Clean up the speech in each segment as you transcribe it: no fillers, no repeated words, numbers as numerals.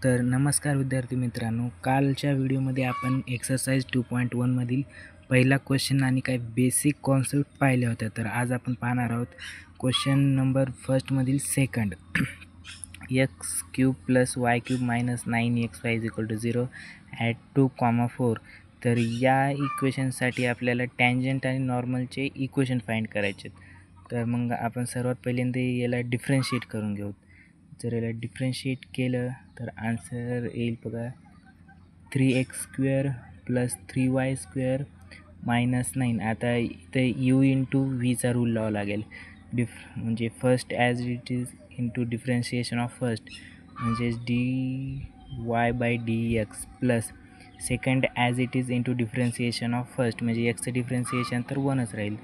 तर नमस्कार विद्यार्थी मित्रांनो, कालच्या व्हिडिओमध्ये आपण एक्सरसाइज 2.1 मधील पहिला क्वेश्चन आणि काही बेसिक कॉन्सेप्ट पाहिल्या होत्या. तर आज आपण पाहणार आहोत क्वेश्चन नंबर फर्स्टमधील second. X cube plus y cube minus 9xy is equal to 0 at 2,4. तर या इक्वेशनसाठी आपल्याला टँजंट आणि नॉर्मलचे इक्वेशन फाइंड करायचे. तर मग आपण सर्वात पहिल्यांदा याला डिफरन्शिएट करून घेऊ. जर याला डिफरन्शिएट केलं तर आन्सर येईल बघा 3x² प्लस 3y² मायनस 9. आता इथे u इंटू व्हीचा रूल लावा लागेल. म्हणजे first as it is into differentiation of first म्हणजे dy/dx plus second as it is into differentiation of first म्हणजे एक्सचं डिफरन्शिएशन तर 1च राहील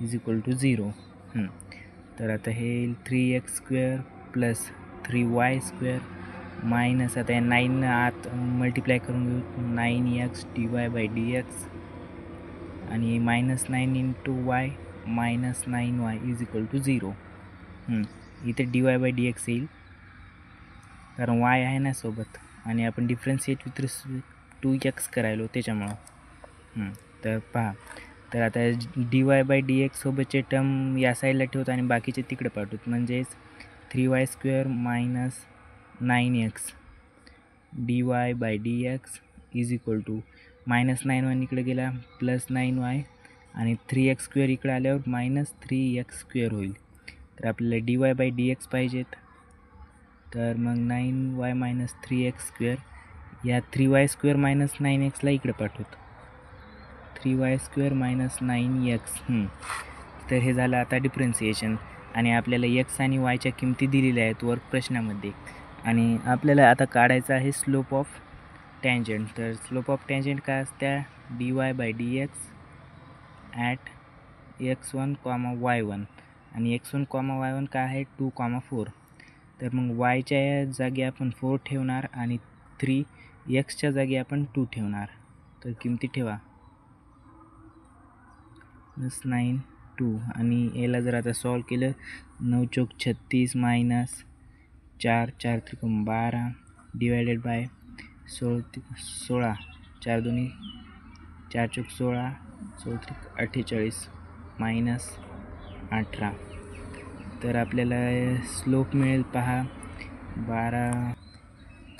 इज इक्वल टू 0. तर आता हे येईल 3x² प्लस 3y² मायनस आता 9 आत मल्टिप्लाय करून घेऊ 9x dy/dx आणि minus 9 into Y minus 9y is equal to 0. इथे dy/dx येईल कारण y आहे ना सोबत आणि आपण differentiate with respect to x करायलो त्याच्यामुळं. तर पहा, तर आता dy/dx सोबतचे टर्म या साईडला ठेवतो आणि बाकीचे तिकडे पाठवतो म्हणजेच 3y² minus 9x dy/dx is equal to minus 9y इकडे गेला प्लस 9y आणि 3x² इकडे आल्यावर मायनस 3x² होईल. तर आपल्याला dy/dx पाहिजेत. तर मग 9y मायनस 3x² या 3y² मायनस 9xला इकडे पाठवतो 3y² मायनस 9x. तर हे झालं आता डिफरन्शिएशन आणि आपल्याला x आणि yच्या किमती दिलेल्या आहेत वर्क प्रश्नामध्ये आणि आपल्याला आता काढायचं आहे स्लोप ऑफ टँजंट. तर स्लोप ऑफ टँजंट काय असते dy/dx ॲट x1, y1 आणि x1, y1 काय आहे 2,4. तर मग yच्या जागी आपण 4 ठेवणार आणि 3 xच्या जागी आपण 2 ठेवणार. तर किमती ठेवा 9 2 आणि याला जर आता सॉल्व केलं 9 चौक 36 मायनस 4 4 त्रिकोण 12 डिवायडेड बाय 16 4 दोन्ही 4 चौक 16 16 त्रिक 48 मायनस 18. तर आपल्याला स्लोप मिळेल पहा 12.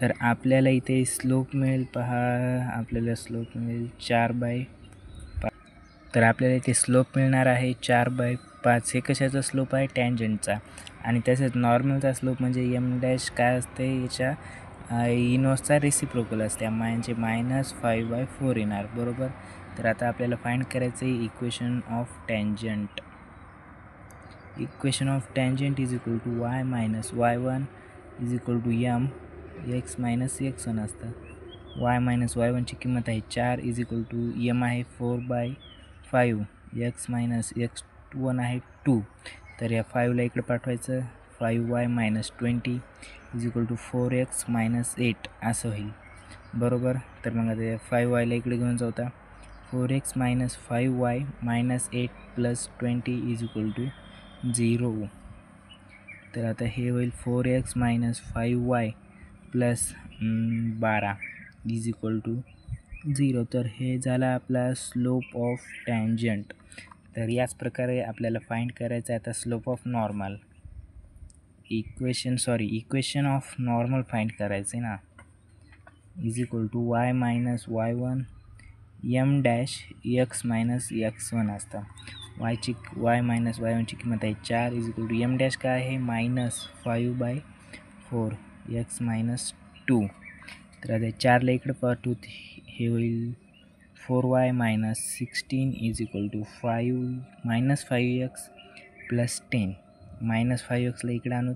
तर आपल्याला इथे स्लोप मिळेल पहा आपल्याला स्लोप मिळेल 4/5. तर आपल्याला इथे स्लोप मिळणार आहे 4/5. हे कशाचा स्लोप आहे टँजंटचा आणि तसेच नॉर्मलचा स्लोप म्हणजे m' काय असते याच्या इनवर्सचा रेसिप्रोकल असते म्हणजे मायनस 5/4 येणार बरोबर. तर आता आपल्याला फाइंड करायचं आहे equation of tangent. Equation of tangent is equal to y minus y1 is equal to x minus x1 असतं. y मायनस y1ची किंमत आहे 4 इज इक्वल टू m आहे 4/5 x मायनस x1 आहे 2. तर या 5ला इकडे पाठवायचं 5y minus 20 is equal to 4x minus 8 असं होईल बरोबर. तर मग आता 5yला इकडे घेऊन जाऊ आता 4x minus 5y minus 8 plus 20 is equal to 0. तर आता हे होईल 4x minus 5y plus 12 is equal to 0. तर हे झाला आपला स्लोप ऑफ टँजंट. तर याच प्रकारे आपल्याला फाइंड करायचं आहे आता slope of normal. Equation of normal find करायचं आहे ना is equal to y minus y1 m' x minus x1 असतं. y मायनस y1ची किंमत आहे 4 इज इक्वल टू m' काय आहे मायनस 5/4 x मायनस 2. तर आता 4ला इकडे पाठवू हे होईल 4y minus 16 is equal to 5x plus 10 minus 5xला इकडे आणू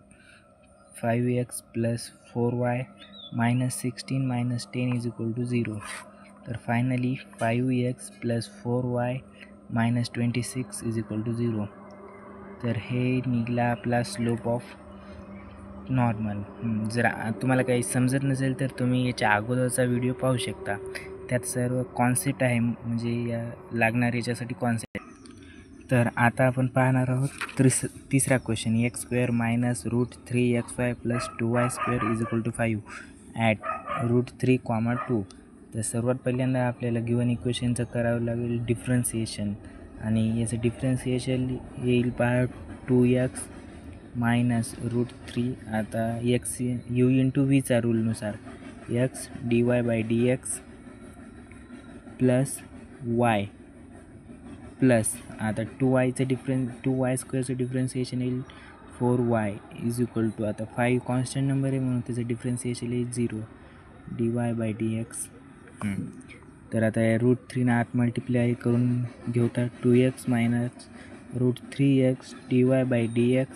5x plus 4y minus 16 minus 10 is equal to 0. तर finally 5x plus 4y minus 26 is equal to 0. तर हे निघाला आपला स्लोप ऑफ नॉर्मल. जर तुम्हाला काही समजत नसेल तर तुम्ही याच्या अगोदरचा व्हिडिओ पाहू शकता. त्यात सर्व कॉन्सेप्ट आहे म्हणजे या लागणार याच्यासाठी कॉन्सेप्ट. तर आता आपण पाहणार आहोत तिसरा question x² minus root 3xy plus 2y² is equal to 5. At √3, 2. तर सर्वात पहिल्यांदा आपल्याला गिवन इक्वेशनचं करावं लागेल डिफरन्सिएशन, आणि याचं डिफरन्सिएशन येईल पहा 2x मायनस √3. आता x u इंटू व्हीचा रूलनुसार x dy/dx plus y plus आता 2y² डिफरन्सिएशन येईल 4y इज इक्वल टू, आता 5 कॉन्स्टंट नंबर आहे म्हणून त्याचं डिफरन्सिएशन येईल 0 dy/dx. तर आता या √3 आत मल्टिप्लाय करून घेऊता 2x minus √3x dy/dx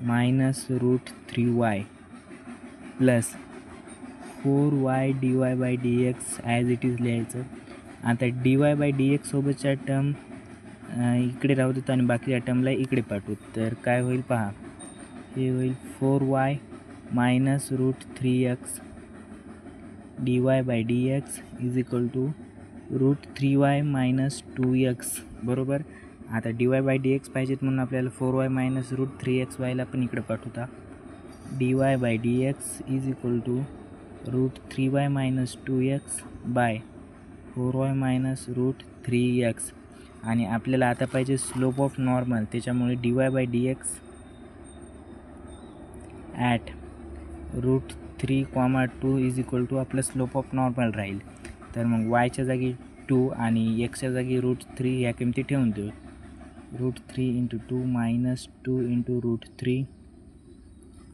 minus √3y plus 4y dy/dx as it is लिहायचं. आता dy/dx सोबतच्या टर्म इकडे राहू देतो आणि बाकीच्या टर्मला इकडे पाठवू. तर काय होईल पहा, हे होईल 4y minus √3x dy/dx is equal to √3y minus 2x. बरोबर. आता dy/dx पाहिजेत म्हणून आपल्याला 4y मायनस √3xy पण इकडे पाठवता. dy/dx is equal to √3y minus 2x by 4y minus √3x. आणि आपल्याला आता पाहिजे स्लोप ऑफ नॉर्मल, त्याच्यामुळे dy/dx at √3, 2 is equal to आपलं स्लोप ऑफ नॉर्मल राहील. तर मग yच्या जागी 2 आणि xच्या जागी √3 या किमती ठेवून देऊ. √3 into 2 minus 2 into √3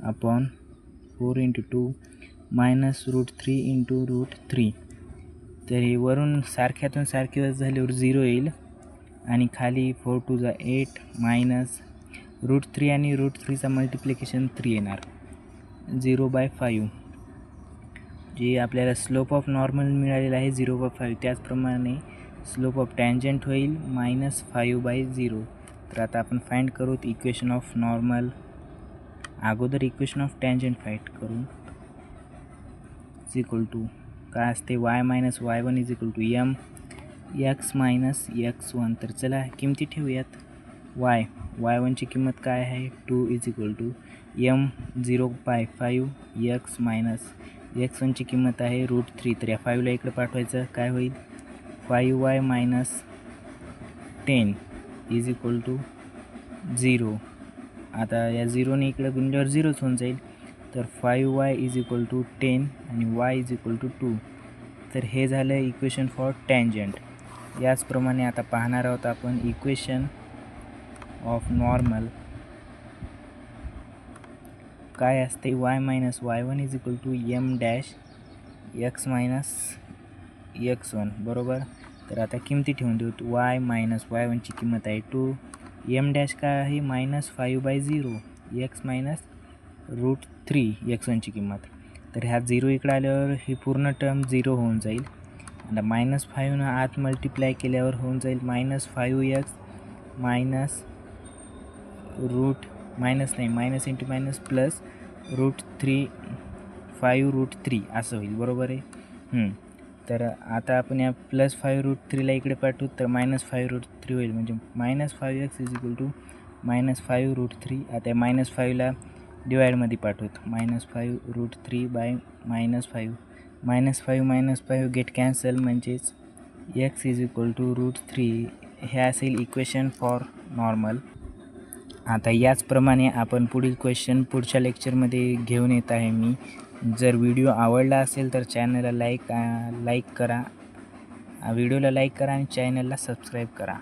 upon 4 into 2 minus √3 into √3. तर हे वरून सारख्यातून सारखी झाल्यावर 0 येईल आणि खाली 4 2 जा 8 मायनस √3 आणि √3चा मल्टिप्लिकेशन 3 येणार 0/5. जे आपल्याला स्लोप ऑफ नॉर्मल मिळालेला आहे 0/5, त्याचप्रमाणे स्लोप ऑफ टँजंट होईल -5/0. तर आता आपण फाइंड करू इक्वेशन ऑफ नॉर्मल. अगोदर इक्वेशन ऑफ टँजंट फाइंड करू. इज इक्वल टू काय असते y minus y1 is equal to m x minus x1. तर चला किमती ठेवूयात. y1ची किंमत काय आहे 2 is equal to m 0/5 x minus x1ची किंमत आहे √3. तर या 5ला इकडे पाठवायचं, काय होईल 5y minus 10 is equal to 0. आता या 0ने इकडे गुणल्यावर 0च होऊन जाईल. तर 5y इज इक्वल टू 10 आणि y इज इक्वल टू 2. तर हे झालं इक्वेशन फॉर टँजंट. याचप्रमाणे आता पाहणार आहोत आपण इक्वेशन ऑफ नॉर्मल. काय असते y minus y1 is equal to m dash x minus x1. बरोबर. तर आता किमती ठेवून देऊ. y मायनस y1ची किंमत आहे 2, m डॅश काय आहे -5/0 x मायनस √3 x1ची किंमत. तर ह्या 0 इकडे आल्यावर ही पूर्ण टर्म 0 होऊन जाईल. आता -5 आत मल्टिप्लाय केल्यावर होऊन जाईल -5x minus minus into minus plus √3 5√3 असं होईल. बरोबर आहे. तर आता आपण या +5√3ला इकडे पाठवू, तर -5√3 होईल, म्हणजे -5x इज इक्वल टू -5√3. आता -5ला डिवाइडमध्ये पाठवत -5√3 बाय -5 -5 गेट कॅन्सल, म्हणजेच x इज इक्वल टू √3. हे असेल इक्वेशन फॉर नॉर्मल. आता याचप्रमाणे आपण पुढील क्वेश्चन पुढच्या लेक्चरमध्ये घेऊन येत आहे मी. जर व्हिडिओ आवडला असेल तर चॅनलला लाईक करा, व्हिडिओला लाईक करा आणि चॅनलला सबस्क्राईब करा.